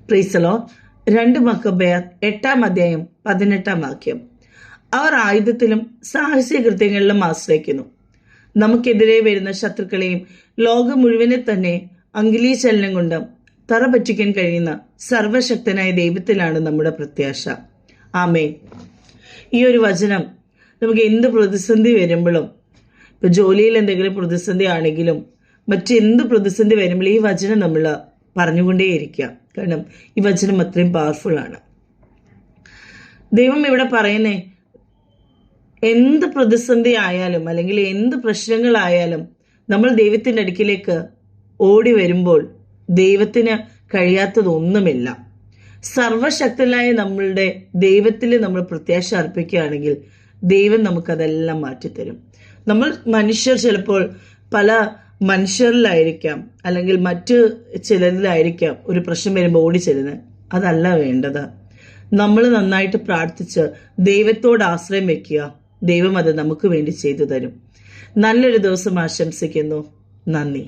പ്രീസലോ 2 മക്കബേയർ 8-ാം അധ്യായം 18-ാം വാക്യം. അവർ ആയുധത്തിലും സാഹസിക കൃത്യങ്ങളിലും ആശ്രയിക്കുന്നു. നമുക്കെതിരെ വരുന്ന ശത്രുക്കളെയും ലോകം മുഴുവനെ തന്നെ അങ്കിലീചലനം കൊണ്ട് തറ പറ്റിക്കാൻ കഴിയുന്ന സർവശക്തനായ ദൈവത്തിലാണ് നമ്മുടെ പ്രത്യാശ. ആമേൻ. ഈ ഒരു വചനം നമുക്ക് എന്ത് പ്രതിസന്ധി വരുമ്പോഴും, ഇപ്പൊ ജോലിയിൽ എന്തെങ്കിലും പ്രതിസന്ധി ആണെങ്കിലും മറ്റെന്ത് പ്രതിസന്ധി വരുമ്പോഴും ഈ വചനം നമ്മൾ പറഞ്ഞുകൊണ്ടേയിരിക്കുക. കാരണം ഈ വചനം അത്രയും പവർഫുൾ ആണ്. ദൈവം ഇവിടെ പറയുന്നേ, എന്ത് പ്രതിസന്ധി ആയാലും അല്ലെങ്കിൽ എന്ത് പ്രശ്നങ്ങളായാലും നമ്മൾ ദൈവത്തിൻ്റെ അടുക്കിലേക്ക് ഓടി വരുമ്പോൾ ദൈവത്തിന് കഴിയാത്തതൊന്നുമില്ല. സർവശക്തനായ നമ്മളുടെ ദൈവത്തിൽ നമ്മൾ പ്രത്യാശ അർപ്പിക്കുകയാണെങ്കിൽ ദൈവം നമുക്കതെല്ലാം മാറ്റിത്തരും. നമ്മൾ മനുഷ്യർ ചിലപ്പോൾ പല മനുഷ്യരിലായിരിക്കാം അല്ലെങ്കിൽ മറ്റ് ചിലരിലായിരിക്കാം ഒരു പ്രശ്നം വരുമ്പോൾ ഓടിച്ചെല്ലുന്നത്. അതല്ല വേണ്ടത്. നമ്മൾ നന്നായിട്ട് പ്രാർത്ഥിച്ച് ദൈവത്തോട് ആശ്രയം വെക്കുക. ദൈവം അത് നമുക്ക് വേണ്ടി ചെയ്തു തരും. നല്ലൊരു ദിവസം ആശംസിക്കുന്നു. നന്ദി.